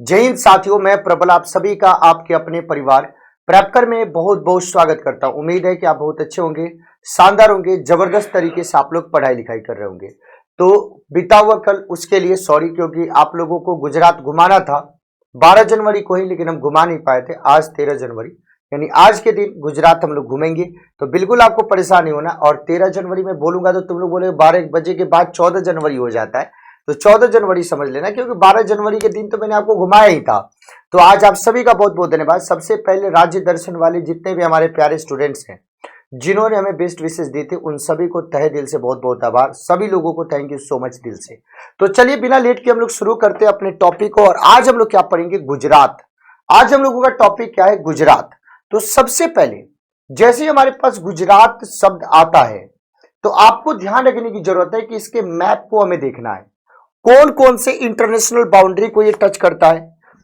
जय हिंद साथियों, मैं प्रबल आप सभी का आपके अपने परिवार प्रैपकर में बहुत बहुत स्वागत करता हूं। उम्मीद है कि आप बहुत अच्छे होंगे, शानदार होंगे, जबरदस्त तरीके से आप लोग पढ़ाई लिखाई कर रहे होंगे। तो बीता हुआ कल उसके लिए सॉरी, क्योंकि आप लोगों को गुजरात घुमाना था 12 जनवरी को ही, लेकिन हम घुमा नहीं पाए थे। आज 13 जनवरी यानी आज के दिन गुजरात हम लोग घूमेंगे, तो बिल्कुल आपको परेशान नहीं होना। और 13 जनवरी में बोलूंगा तो तुम लोग बोले 12 बजे के बाद 14 जनवरी हो जाता है, तो 14 जनवरी समझ लेना, क्योंकि 12 जनवरी के दिन तो मैंने आपको घुमाया ही था। तो आज आप सभी का बहुत बहुत धन्यवाद। सबसे पहले राज्य दर्शन वाले जितने भी हमारे प्यारे स्टूडेंट्स हैं जिन्होंने हमें बेस्ट विशेष दी थी, उन सभी को तहे दिल से बहुत बहुत आभार। सभी लोगों को थैंक यू सो मच दिल से। तो चलिए बिना लेट के हम लोग शुरू करते हैं अपने टॉपिक को। और आज हम लोग क्या पढ़ेंगे? गुजरात। आज हम लोगों का टॉपिक क्या है? गुजरात। तो सबसे पहले जैसे ही हमारे पास गुजरात शब्द आता है तो आपको ध्यान रखने की जरूरत है कि इसके मैप को हमें देखना है। कौन कौन से इंटरनेशनल बाउंड्री को ये टच करता है,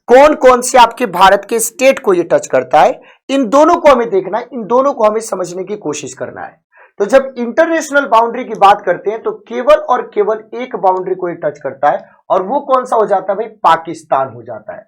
कौन कौन से आपके भारत के स्टेट को ये टच करता है, इन दोनों को हमें देखना है, इन दोनों को हमें समझने की कोशिश करना है। तो जब इंटरनेशनल बाउंड्री की बात करते हैं तो केवल और केवल एक बाउंड्री को ये टच करता है, और वो कौन सा हो जाता है भाई? पाकिस्तान हो जाता है।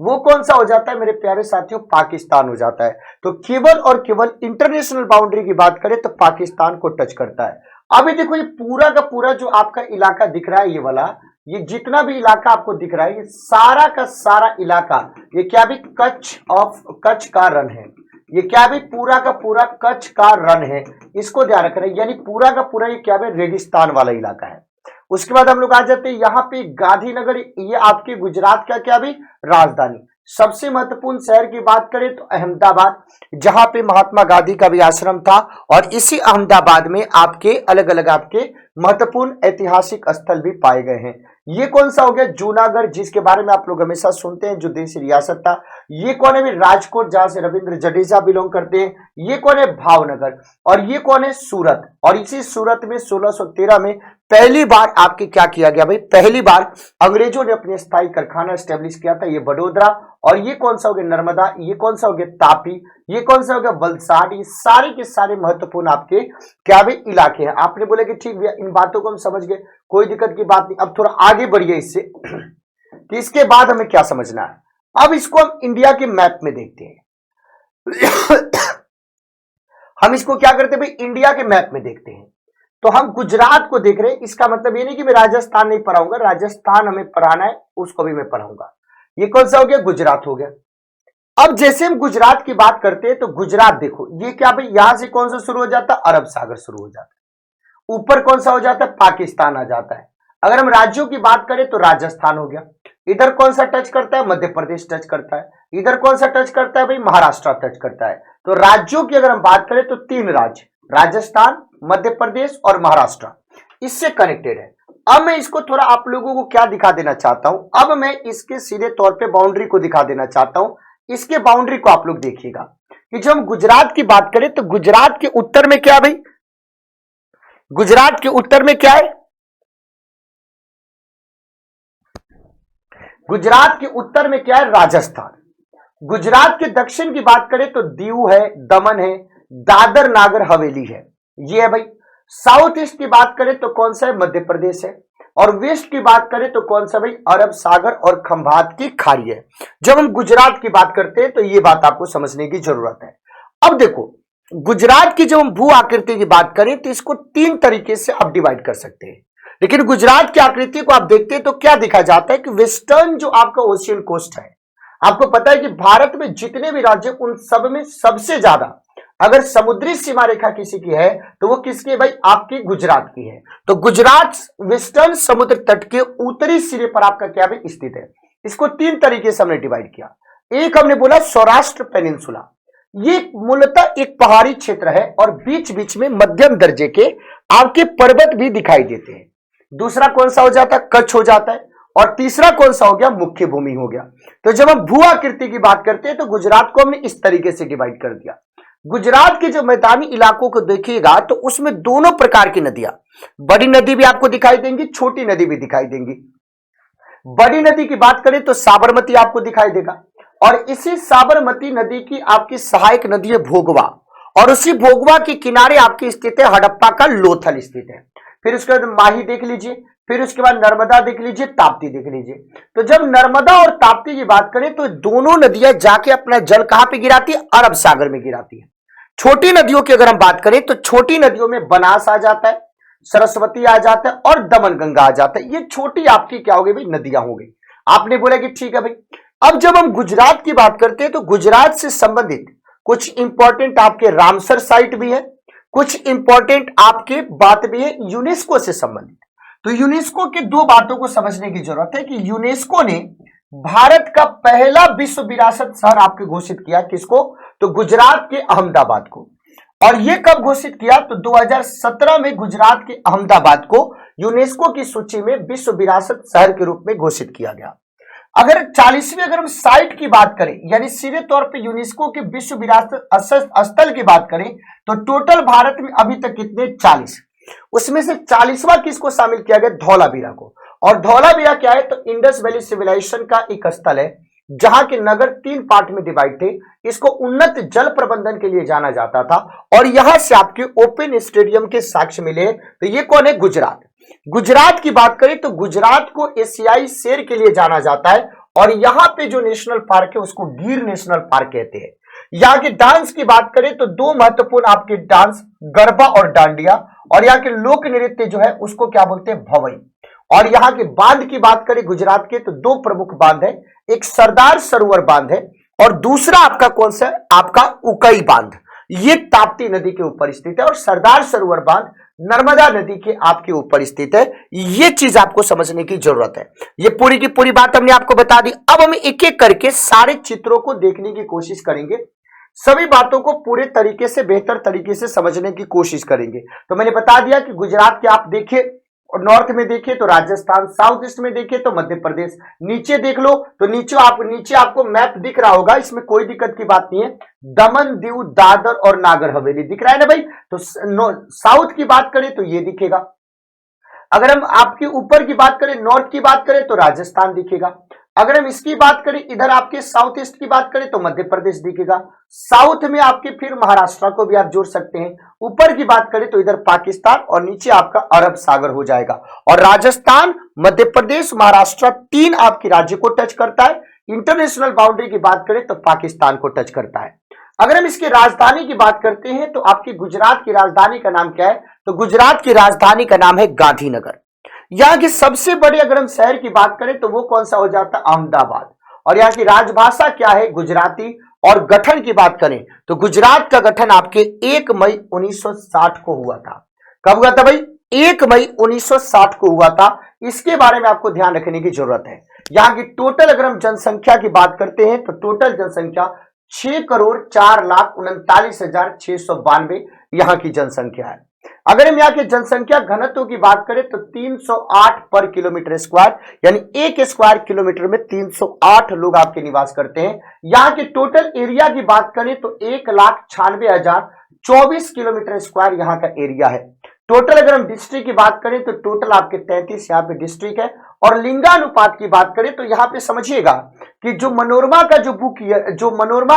वो कौन सा हो जाता है मेरे प्यारे साथियों? पाकिस्तान हो जाता है। तो केवल और केवल इंटरनेशनल बाउंड्री की बात करें तो पाकिस्तान को टच करता है। अभी देखो ये पूरा का पूरा जो आपका इलाका दिख रहा है, ये वाला, ये जितना भी इलाका आपको दिख रहा है, ये सारा का सारा इलाका, ये क्या भी कच्छ का रण है। ये क्या भी पूरा का पूरा कच्छ का रण है, इसको ध्यान रखना है। यानी पूरा का पूरा ये क्या भी रेगिस्तान वाला इलाका है। उसके बाद हम लोग आ जाते हैं यहाँ पे गांधीनगर, ये आपके गुजरात का क्या भी राजधानी। सबसे महत्वपूर्ण शहर की बात करें तो अहमदाबाद, जहां पे महात्मा गांधी का भी आश्रम था, और इसी अहमदाबाद में आपके अलग अलग आपके महत्वपूर्ण ऐतिहासिक स्थल भी पाए गए हैं। ये कौन सा हो गया? जूनागढ़, जिसके बारे में आप लोग हमेशा सुनते हैं, जो देशी रियासत था। ये कौन है? राजकोट, जहां से रविंद्र जडेजा बिलोंग करते हैं। ये कौन है? भावनगर। और ये कौन है? सूरत। और इसी सूरत में 1613 में पहली बार आपके क्या किया गया भाई? पहली बार अंग्रेजों ने अपने स्थायी कारखाना स्टैब्लिश किया था, ये बड़ोदरा। और ये कौन सा हो गया? नर्मदा। ये कौन सा हो गया? तापी। ये कौन सा हो गया? वलसाड। ये सारे के सारे महत्वपूर्ण आपके क्या भी इलाके हैं। आपने बोला कि ठीक भैया इन बातों को हम समझ गए, कोई दिक्कत की बात नहीं। अब थोड़ा आगे बढ़िए इससे कि इसके बाद हमें क्या समझना है। अब इसको हम इंडिया के मैप में देखते हैं। हम इसको क्या करते हैं भाई? इंडिया के मैप में देखते हैं। तो हम गुजरात को देख रहे हैं। इसका मतलब ये नहीं कि मैं राजस्थान नहीं पढ़ाऊंगा, राजस्थान हमें पढ़ाना है, उसको भी मैं पढ़ाऊंगा। ये कौन सा हो गया? गुजरात हो गया। अब जैसे हम गुजरात की बात करते हैं तो गुजरात देखो, ये क्या भाई? यहां से कौन सा शुरू हो जाता है? अरब सागर शुरू हो जाता है। ऊपर कौन सा हो जाता है? पाकिस्तान आ जाता है। अगर हम राज्यों की बात करें तो राजस्थान हो गया। इधर कौन सा टच करता है? मध्य प्रदेश टच करता है। इधर कौन सा टच करता है भाई? महाराष्ट्र टच करता है। तो राज्यों की अगर हम बात करें तो 3 राज्य, राजस्थान, मध्य प्रदेश और महाराष्ट्र, इससे कनेक्टेड है। अब मैं इसको थोड़ा आप लोगों को क्या दिखा देना चाहता हूं, अब मैं इसके सीधे तौर पे बाउंड्री को दिखा देना चाहता हूं। इसके बाउंड्री को आप लोग देखिएगा कि जब हम गुजरात की बात करें तो गुजरात के उत्तर में क्या है भाई? गुजरात के उत्तर में क्या है? गुजरात के उत्तर में क्या है? राजस्थान। गुजरात के दक्षिण की बात करें तो दीव है, दमन है, दादर नागर हवेली है, ये है भाई। साउथ ईस्ट की बात करें तो कौन सा है? मध्य प्रदेश है। और वेस्ट की बात करें तो कौन सा भाई? अरब सागर और खंभात की खाड़ी है। जब हम गुजरात की बात करते हैं तो ये बात आपको समझने की जरूरत है। अब देखो गुजरात की जब हम भू आकृति की बात करें तो इसको 3 तरीके से आप डिवाइड कर सकते हैं। लेकिन गुजरात की आकृति को आप देखते हैं तो क्या देखा जाता है कि वेस्टर्न जो आपका ओशियन कोस्ट है, आपको पता है कि भारत में जितने भी राज्य उन सब में सबसे ज्यादा अगर समुद्री सीमा रेखा किसी की है तो वो किसकी है भाई? आपकी गुजरात की है। तो गुजरात वेस्टर्न समुद्र तट के उत्तरी सिरे पर आपका क्या भी स्थित है। इसको 3 तरीके से हमने डिवाइड किया। एक हमने बोला सौराष्ट्र पेनिनसुला, ये मूलतः एक पहाड़ी क्षेत्र है और बीच बीच में मध्यम दर्जे के आपके पर्वत भी दिखाई देते हैं। दूसरा कौन सा हो जाता है? कच्छ हो जाता है। और तीसरा कौन सा हो गया? मुख्य भूमि हो गया। तो जब हम भू आकृति की बात करते हैं तो गुजरात को हमने इस तरीके से डिवाइड कर दिया। गुजरात के जो मैदानी इलाकों को देखिएगा तो उसमें दोनों प्रकार की नदियां, बड़ी नदी भी आपको दिखाई देंगी, छोटी नदी भी दिखाई देंगी। बड़ी नदी की बात करें तो साबरमती आपको दिखाई देगा, और इसी साबरमती नदी की आपकी सहायक नदी है भोगवा, और उसी भोगवा के किनारे आपकी स्थित है हड़प्पा का लोथल स्थित है। फिर उसके बाद माही देख लीजिए, फिर उसके बाद नर्मदा देख लीजिए, ताप्ती देख लीजिए। तो जब नर्मदा और ताप्ती की बात करें तो दोनों नदियां जाके अपना जल कहां पे गिराती है? अरब सागर में गिराती है। छोटी नदियों की अगर हम बात करें तो छोटी नदियों में बनास आ जाता है, सरस्वती आ जाता है और दमन गंगा आ जाता है। ये छोटी आपकी क्या हो गई भाई? नदियां हो गई। आपने बोला कि ठीक है भाई। अब जब हम गुजरात की बात करते हैं तो गुजरात से संबंधित कुछ इंपॉर्टेंट आपके रामसर साइट भी है, कुछ इंपॉर्टेंट आपके बात भी है यूनेस्को से संबंधित। तो यूनेस्को के दो बातों को समझने की जरूरत है कि यूनेस्को ने भारत का पहला विश्व विरासत शहर आपके घोषित किया, किसको? तो गुजरात के अहमदाबाद को। और यह कब घोषित किया? तो 2017 में गुजरात के अहमदाबाद को यूनेस्को की सूची में विश्व विरासत शहर के रूप में घोषित किया गया। अगर 40वीं अगर हम साइट की बात करें, यानी सीधे तौर पे यूनेस्को के विश्व विरासत स्थल की बात करें, तो टोटल भारत में अभी तक कितने? 40। उसमें से 40वां किसको शामिल किया गया? धौलावीरा को। और धौलावीरा क्या है? तो इंडस वैली सिविलाइजेशन का एक स्थल है जहां के नगर 3 पार्ट में डिवाइड थे। इसको उन्नत जल प्रबंधन के लिए जाना जाता था और यहां से आपके ओपन स्टेडियम के साक्ष्य मिले। तो ये कौन है? गुजरात। गुजरात की बात करें तो गुजरात को एशियाई शेर के लिए जाना जाता है और यहां पे जो नेशनल पार्क है उसको गिर नेशनल पार्क कहते हैं। यहाँ के डांस की बात करें तो दो महत्वपूर्ण आपके डांस, गरबा और डांडिया, और यहाँ के लोक नृत्य जो है उसको क्या बोलते हैं? भवई। और यहाँ के बांध की बात करें गुजरात के तो दो प्रमुख बांध है, एक सरदार सरोवर बांध है और दूसरा आपका कौन सा? आपका उकई बांध। ये ताप्ती नदी के ऊपर स्थित है और सरदार सरोवर बांध नर्मदा नदी के आपके ऊपर स्थित है। ये चीज आपको समझने की जरूरत है। ये पूरी की पूरी बात हमने आपको बता दी। अब हम एक एक करके सारे चित्रों को देखने की कोशिश करेंगे, सभी बातों को पूरे तरीके से, बेहतर तरीके से समझने की कोशिश करेंगे। तो मैंने बता दिया कि गुजरात के आप देखिए और नॉर्थ में देखिए तो राजस्थान, साउथ ईस्ट में देखिए तो मध्य प्रदेश, नीचे देख लो तो नीचे आपको मैप दिख रहा होगा, इसमें कोई दिक्कत की बात नहीं है। दमन, दीव, दादर और नागर हवेली दिख रहा है ना भाई। तो साउथ की बात करें तो ये दिखेगा। अगर हम आपके ऊपर की बात करें, नॉर्थ की बात करें तो राजस्थान दिखेगा। अगर हम इसकी बात करें, इधर आपके साउथ ईस्ट की बात करें तो मध्य प्रदेश दिखेगा। साउथ में आपके फिर महाराष्ट्र को भी आप जोड़ सकते हैं। ऊपर की बात करें तो इधर पाकिस्तान और नीचे आपका अरब सागर हो जाएगा। और राजस्थान, मध्य प्रदेश, महाराष्ट्र 3 आपके राज्य को टच करता है। इंटरनेशनल बाउंड्री की बात करें तो पाकिस्तान को टच करता है। अगर हम इसकी राजधानी की बात करते हैं तो आपकी गुजरात की राजधानी का नाम क्या है? तो गुजरात की राजधानी का नाम है गांधीनगर। यहाँ के सबसे बड़े अगर हम शहर की बात करें तो वो कौन सा हो जाता है? अहमदाबाद। और यहाँ की राजभाषा क्या है? गुजराती। और गठन की बात करें तो गुजरात का गठन आपके 1 मई 1960 को हुआ था। कब हुआ था भाई? 1 मई 1960 को हुआ था। इसके बारे में आपको ध्यान रखने की जरूरत है। यहाँ की टोटल अगर हम जनसंख्या की बात करते हैं तो टोटल जनसंख्या 6,04,39,692 यहाँ की जनसंख्या है। अगर हम यहाँ के जनसंख्या घनत्व की बात करें तो 308 पर किलोमीटर स्क्वायर, यानी 1 स्क्वायर किलोमीटर में 308 लोग आपके निवास करते हैं। यहाँ के टोटल एरिया की बात करें तो 1,96,024 किलोमीटर स्क्वायर यहाँ का एरिया है। टोटल अगर हम डिस्ट्रिक्ट की बात करें तो टोटल आपके 33 यहाँ पे डिस्ट्रिक्ट है। और लिंगानुपात की बात करें तो यहाँ पे समझिएगा कि जो मनोरमा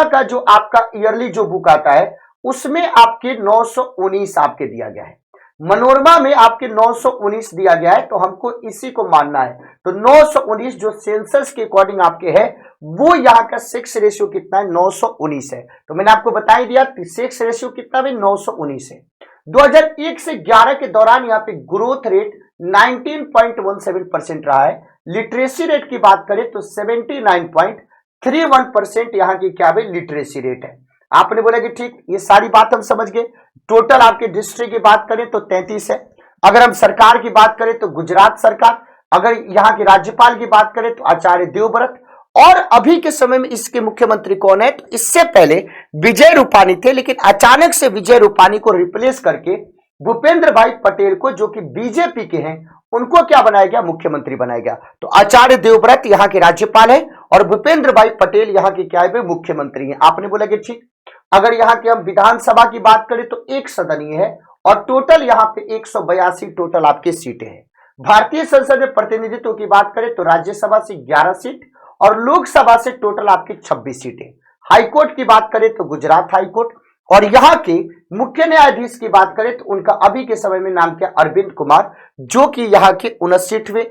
का जो आपका ईयरली जो बुक आता है उसमें आपके 919 आपके दिया गया है। मनोरमा में आपके 919 दिया गया है, तो हमको इसी को मानना है। तो 919 जो सेंसस के अकॉर्डिंग आपके है वो यहाँ का सेक्स रेशियो कितना है? 919 है। तो मैंने आपको बता ही दिया सेक्स रेशियो कितना है? 919 है। 2001 से 11 के दौरान यहाँ पे ग्रोथ रेट 19.17% रहा है। लिटरेसी रेट की बात करें तो 79.31% यहाँ की क्या है? लिटरेसी रेट है। आपने बोला कि ठीक, ये सारी बात हम समझ गए। टोटल आपके डिस्ट्रिक्ट की बात करें तो 33 है। अगर हम सरकार की बात करें तो गुजरात सरकार, अगर यहाँ के राज्यपाल की बात करें तो आचार्य देवव्रत, और अभी के समय में इसके मुख्यमंत्री कौन है? तो इससे पहले विजय रूपानी थे, लेकिन अचानक से विजय रूपानी को रिप्लेस करके भूपेंद्र भाई पटेल को, जो कि बीजेपी के हैं, उनको क्या बनाया गया? मुख्यमंत्री बनाया गया। तो आचार्य देवव्रत यहाँ के राज्यपाल है और भूपेंद्र भाई पटेल यहाँ के क्या है? मुख्यमंत्री हैं। आपने बोला कि ठीक। अगर यहाँ की हम विधानसभा की बात करें तो 1 सदनीय है और टोटल यहाँ पे 182 टोटल आपकी सीटें हैं। भारतीय संसद में प्रतिनिधित्व की बात करें तो राज्यसभा से 11 सीट और लोकसभा से टोटल आपकी 26 सीटें। हाईकोर्ट की बात करें तो गुजरात हाईकोर्ट, और यहाँ के मुख्य न्यायाधीश की बात करें तो उनका अभी के समय में नाम क्या, अरविंद कुमार, जो कि यहाँ के 59वें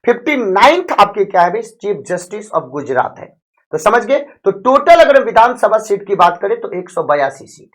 59th आपके क्या है चीफ जस्टिस ऑफ गुजरात है। तो समझ गए। तो टोटल अगर हम विधानसभा सीट की बात करें तो 182 सीट,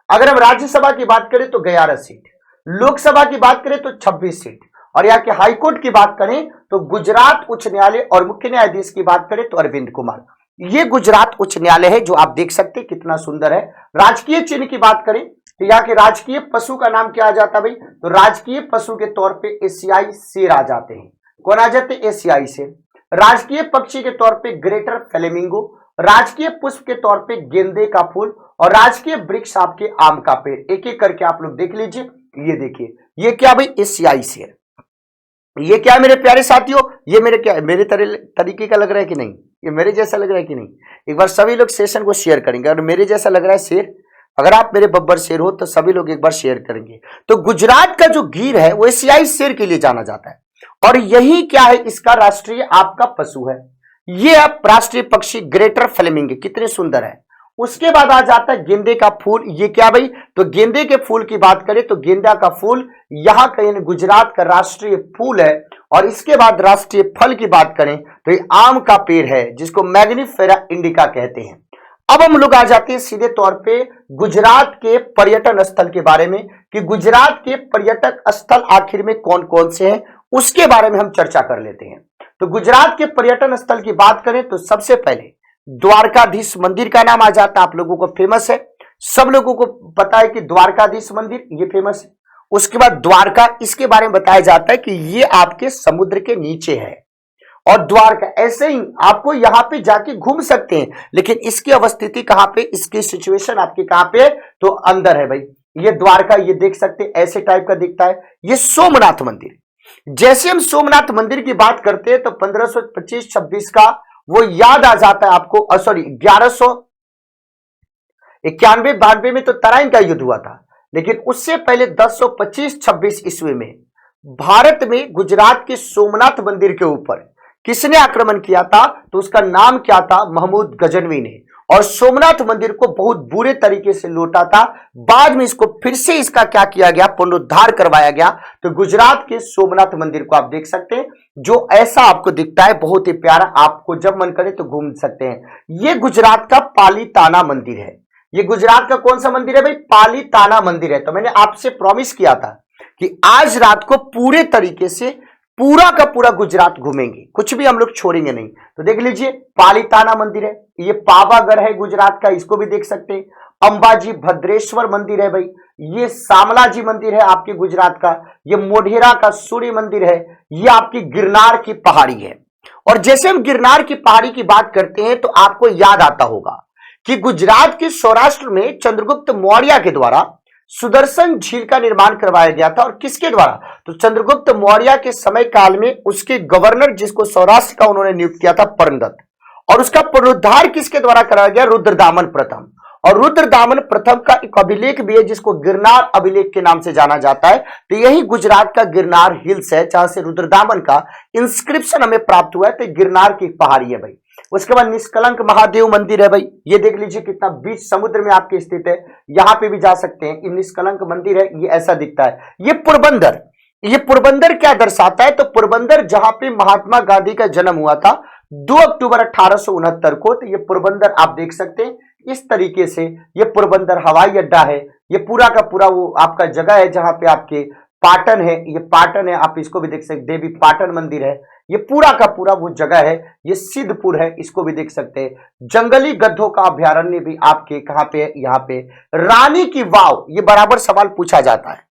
अगर हम राज्यसभा की बात करें तो 11 सीट, लोकसभा की बात करें तो 26 सीट, और यहाँ के हाईकोर्ट की बात करें तो गुजरात उच्च न्यायालय और मुख्य न्यायाधीश की बात करें तो अरविंद कुमार। ये गुजरात उच्च न्यायालय है जो आप देख सकते हैं कितना सुंदर है। राजकीय चिन्ह की बात करें तो यहाँ के राजकीय पशु का नाम क्या आ जाता है भाई, तो राजकीय पशु के तौर पे एशियाई शेर आ जाते हैं। कौन आ जाते हैं, एशियाई शेर। राजकीय पक्षी के तौर पे ग्रेटर फ्लेमिंगो, राजकीय पुष्प के तौर पे गेंदे का फूल, और राजकीय वृक्ष आपके आम का पेड़। एक एक करके आप लोग देख लीजिए। ये देखिए ये क्या भाई, एशियाई शेर। ये क्या है मेरे प्यारे साथियों, ये मेरे तरीके का लग रहा है कि नहीं, ये मेरे जैसा लग रहा है कि नहीं। एक बार सभी लोग सेशन को शेयर करेंगे, अगर मेरे जैसा लग रहा है शेर, अगर आप मेरे बब्बर शेर हो तो सभी लोग एक बार शेयर करेंगे। तो गुजरात का जो गिर है वो एशियाई शेर के लिए जाना जाता है, और यही क्या है इसका राष्ट्रीय आपका पशु है। ये आप राष्ट्रीय पक्षी ग्रेटर फ्लेमिंगो, कितने सुंदर है। उसके बाद आ जाता है गेंदे का फूल। ये क्या भाई, तो गेंदे के फूल की बात करें तो गेंदा का फूल यहाँ कहीं गुजरात का राष्ट्रीय फूल है। और इसके बाद राष्ट्रीय फल की बात करें तो ये आम का पेड़ है जिसको मैग्निफेरा इंडिका कहते हैं। अब हम लोग आ जाते हैं सीधे तौर पे गुजरात के पर्यटन स्थल के बारे में, कि गुजरात के पर्यटक स्थल आखिर में कौन कौन से हैं, उसके बारे में हम चर्चा कर लेते हैं। तो गुजरात के पर्यटन स्थल की बात करें तो सबसे पहले द्वारकाधीश मंदिर का नाम आ जाता है, आप लोगों को फेमस है, सब लोगों को पता है कि द्वारकाधीश मंदिर ये फेमस है। उसके बाद द्वारका, इसके बारे में बताया जाता है कि ये आपके समुद्र के नीचे है, और द्वारका ऐसे ही आपको यहां पे जाके घूम सकते हैं, लेकिन इसकी अवस्थिति कहां पे, इसकी सिचुएशन आपकी कहां पे, तो अंदर है भाई। ये द्वारका, ये देख सकते हैं ऐसे टाइप का दिखता है। ये सोमनाथ मंदिर, जैसे हम सोमनाथ मंदिर की बात करते हैं तो 1525-26 का वो याद आ जाता है आपको, सॉरी 1191-92 में तो तराइन का युद्ध हुआ था, लेकिन उससे पहले 1025-26 ईस्वी में भारत में गुजरात के सोमनाथ मंदिर के ऊपर किसने आक्रमण किया था, तो उसका नाम क्या था, महमूद गजनवी ने, और सोमनाथ मंदिर को बहुत बुरे तरीके से लूटा था। बाद में इसको फिर से इसका क्या किया गया, पुनरुद्धार करवाया गया। तो गुजरात के सोमनाथ मंदिर को आप देख सकते हैं, जो ऐसा आपको दिखता है, बहुत ही प्यारा, आपको जब मन करे तो घूम सकते हैं। ये गुजरात का पालीताना मंदिर है। ये गुजरात का कौन सा मंदिर है भाई, पालीताना मंदिर है। तो मैंने आपसे प्रॉमिस किया था कि आज रात को पूरे तरीके से पूरा का पूरा गुजरात घूमेंगे, कुछ भी हम लोग छोड़ेंगे नहीं। तो देख लीजिए पालीताना मंदिर है, ये पावागढ़ है गुजरात का, इसको भी देख सकते हैं। अंबाजी भद्रेश्वर मंदिर है भाई, ये शामलाजी मंदिर है आपके गुजरात का। ये मोढेरा का सूर्य मंदिर है, ये आपकी गिरनार की पहाड़ी है। और जैसे हम गिरनार की पहाड़ी की बात करते हैं तो आपको याद आता होगा कि गुजरात के सौराष्ट्र में चंद्रगुप्त मौर्य के द्वारा सुदर्शन झील का निर्माण करवाया गया था। और किसके द्वारा, तो चंद्रगुप्त मौर्य के समय काल में उसके गवर्नर जिसको सौराष्ट्र का उन्होंने नियुक्त किया था, परंगत, और उसका पुनरुद्धार किसके द्वारा कराया गया, रुद्रदामन प्रथम। और रुद्रदामन प्रथम का एक अभिलेख भी है जिसको गिरनार अभिलेख के नाम से जाना जाता है। तो यही गुजरात का गिरनार हिल्स है जहां से रुद्रदामन का इंस्क्रिप्शन हमें प्राप्त हुआ है। तो गिरनार की पहाड़ी है भाई। उसके बाद निष्कलंक महादेव मंदिर है भाई, ये देख लीजिए कितना बीच समुद्र में आपके स्थित है, यहां पे भी जा सकते हैं। ये निष्कलंक मंदिर है, ये ऐसा दिखता है। ये पोरबंदर क्या दर्शाता है, तो पोरबंदर जहां पे महात्मा गांधी का जन्म हुआ था 2 अक्टूबर 1869 को। तो ये पोरबंदर आप देख सकते हैं इस तरीके से। ये पोरबंदर हवाई अड्डा है, ये पूरा का पूरा वो आपका जगह है जहां पे आपके पाटन है, ये पाटन है, आप इसको भी देख सकते, देवी पाटन मंदिर है, ये पूरा का पूरा वो जगह है। ये सिद्धपुर है, इसको भी देख सकते हैं। जंगली गद्धों का अभ्यारण्य भी आपके कहां पे है, यहाँ पे। रानी की वाव, ये बराबर सवाल पूछा जाता है,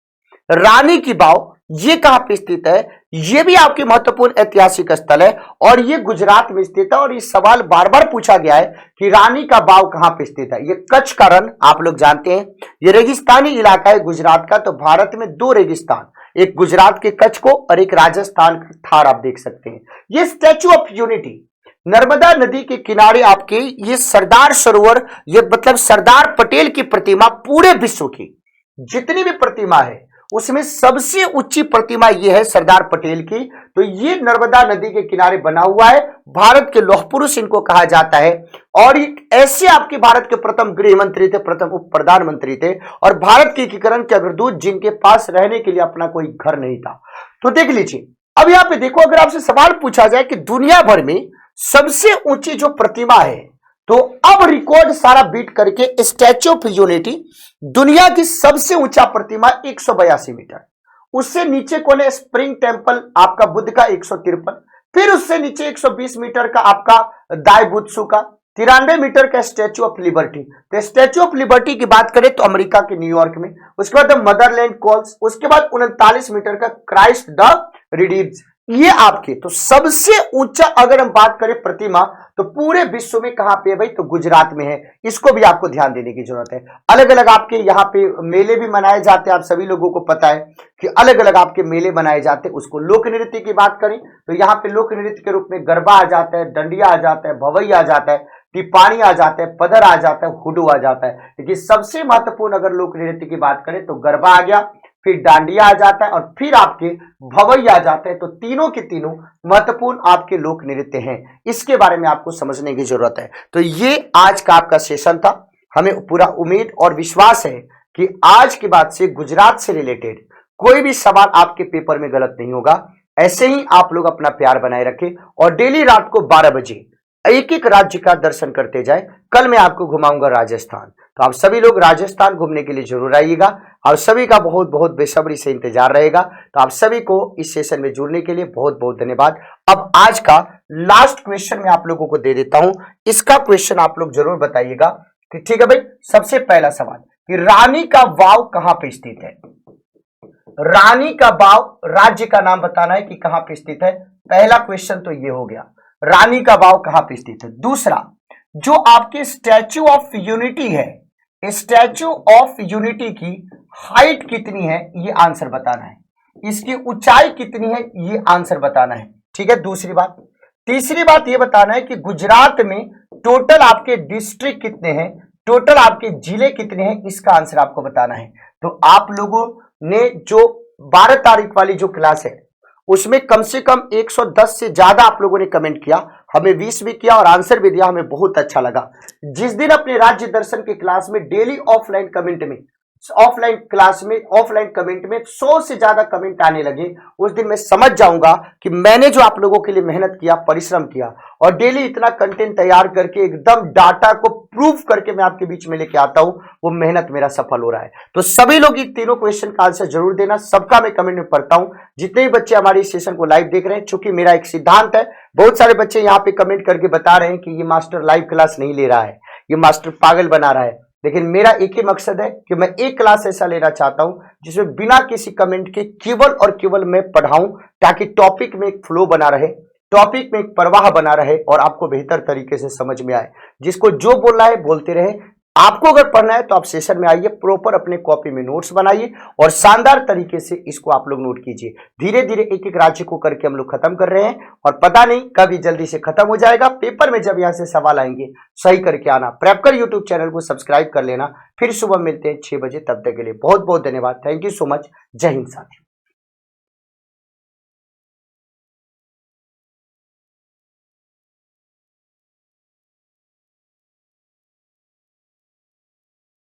रानी की वाव ये कहां पे स्थित है, ये भी आपके महत्वपूर्ण ऐतिहासिक स्थल है और ये गुजरात में स्थित है। और ये सवाल बार बार पूछा गया है कि रानी का वाव कहां पे स्थित है। ये कच्छ का रण आप लोग जानते हैं, ये रेगिस्तानी इलाका है गुजरात का। तो भारत में 2 रेगिस्तान, एक गुजरात के कच्छ को और एक राजस्थान का थार, आप देख सकते हैं। ये स्टैच्यू ऑफ यूनिटी नर्मदा नदी के किनारे आपके, ये सरदार सरोवर, ये मतलब सरदार पटेल की प्रतिमा, पूरे विश्व की जितनी भी प्रतिमा है उसमें सबसे ऊंची प्रतिमा यह है सरदार पटेल की। तो ये नर्मदा नदी के किनारे बना हुआ है। भारत के लौह पुरुष इनको कहा जाता है और ऐसे आपके भारत के प्रथम गृह मंत्री थे, प्रथम उप प्रधानमंत्री थे और भारत के एकीकरण के अग्रदूत जिनके पास रहने के लिए अपना कोई घर नहीं था। तो देख लीजिए, अब यहां पे देखो, अगर आपसे सवाल पूछा जाए कि दुनिया भर में सबसे ऊंची जो प्रतिमा है, तो अब रिकॉर्ड सारा बीट करके स्टैच्यू ऑफ यूनिटी दुनिया की सबसे ऊंचा प्रतिमा 182 मीटर, उससे नीचे कौन है? स्प्रिंग टेम्पल आपका बुद्ध का 153, फिर उससे नीचे 120 मीटर का आपका दाई बुत्सु का, 93 मीटर का स्टैच्यू ऑफ लिबर्टी। तो स्टैच्यू ऑफ लिबर्टी की बात करें तो अमेरिका के न्यूयॉर्क में, उसके बाद मदरलैंड कॉल्स, उसके बाद 39 मीटर का क्राइस्ट द रिडीम्ड। ये आपके तो सबसे ऊंचा अगर हम बात करें प्रतिमा तो पूरे विश्व में कहां पे है भाई? तो गुजरात में है। इसको भी आपको ध्यान देने की जरूरत है। अलग अलग आपके यहाँ पे मेले भी मनाए जाते हैं, आप सभी लोगों को पता है कि अलग अलग आपके मेले मनाए जाते हैं। उसको लोक नृत्य की बात करें तो यहाँ पे लोक नृत्य के रूप में गरबा आ जाता है, डंडिया आ जाता है, भवैया आ जाता है, टिपाणी आ जाता है, पदर आ जाता है, हुडू आ जाता है। लेकिन सबसे महत्वपूर्ण अगर लोक नृत्य की बात करें तो गरबा आ गया, फिर डांडिया आ जाता है और फिर आपके भवैया आ जाते हैं। तो तीनों के तीनों महत्वपूर्ण आपके लोक नृत्य हैं। इसके बारे में आपको समझने की जरूरत है। तो ये आज का आपका सेशन था। हमें पूरा उम्मीद और विश्वास है कि आज के बाद से गुजरात से रिलेटेड कोई भी सवाल आपके पेपर में गलत नहीं होगा। ऐसे ही आप लोग अपना प्यार बनाए रखें और डेली रात को 12 बजे एक एक राज्य का दर्शन करते जाए। कल मैं आपको घुमाऊंगा राजस्थान, तो आप सभी लोग राजस्थान घूमने के लिए जरूर आइएगा और सभी का बहुत बहुत बेसब्री से इंतजार रहेगा। तो आप सभी को इस सेशन में जुड़ने के लिए बहुत बहुत धन्यवाद। अब आज का लास्ट क्वेश्चन मैं आप लोगों को दे देता हूं, इसका क्वेश्चन आप लोग जरूर बताइएगा कि ठीक है भाई। सबसे पहला सवाल कि रानी का वाव कहां पे स्थित है? रानी का वाव राज्य का नाम बताना है कि कहां पे स्थित है। पहला क्वेश्चन तो ये हो गया, रानी का वाव कहां पे स्थित है। दूसरा, जो आपके स्टैच्यू ऑफ यूनिटी है, स्टैच्यू ऑफ यूनिटी की हाइट कितनी है ये आंसर बताना है। इसकी ऊंचाई कितनी है ये आंसर बताना है। ठीक है, दूसरी बात। तीसरी बात ये बताना है कि गुजरात में टोटल आपके डिस्ट्रिक्ट कितने हैं, टोटल आपके जिले कितने हैं, इसका आंसर आपको बताना है। तो आप लोगों ने जो 12 तारीख वाली जो क्लास है उसमें कम से कम 110 से ज्यादा आप लोगों ने कमेंट किया, हमें 20 भी किया और आंसर भी दिया, हमें बहुत अच्छा लगा। जिस दिन अपने राज्य दर्शन की क्लास में डेली ऑफलाइन कमेंट में, ऑफलाइन क्लास में, ऑफलाइन कमेंट में 100 से ज्यादा कमेंट आने लगे, उस दिन मैं समझ जाऊंगा कि मैंने जो आप लोगों के लिए मेहनत किया, परिश्रम किया और डेली इतना कंटेंट तैयार करके एकदम डाटा को प्रूफ करके मैं आपके बीच में लेके आता हूं, वो मेहनत मेरा सफल हो रहा है। तो सभी लोग इन तीनों क्वेश्चन का आंसर जरूर देना, सबका मैं कमेंट में पढ़ता हूं। जितने भी बच्चे हमारे इस सेशन को लाइव देख रहे हैं, चूंकि मेरा एक सिद्धांत है, बहुत सारे बच्चे यहाँ पे कमेंट करके बता रहे हैं कि ये मास्टर लाइव क्लास नहीं ले रहा है, ये मास्टर पागल बना रहा है, लेकिन मेरा एक ही मकसद है कि मैं एक क्लास ऐसा लेना चाहता हूं जिसमें बिना किसी कमेंट के केवल और केवल मैं पढ़ाऊं, ताकि टॉपिक में एक फ्लो बना रहे, टॉपिक में एक प्रवाह बना रहे और आपको बेहतर तरीके से समझ में आए। जिसको जो बोलना है बोलते रहे। आपको अगर पढ़ना है तो आप सेशन में आइए, प्रॉपर अपने कॉपी में नोट्स बनाइए और शानदार तरीके से इसको आप लोग नोट कीजिए। धीरे धीरे एक एक राज्य को करके हम लोग खत्म कर रहे हैं और पता नहीं कब ये जल्दी से खत्म हो जाएगा। पेपर में जब यहाँ से सवाल आएंगे सही करके आना। प्रेपकर यूट्यूब चैनल को सब्सक्राइब कर लेना। फिर सुबह मिलते हैं 6 बजे, तब तक के लिए बहुत बहुत धन्यवाद। Thank you so much. जय हिंद साथियों।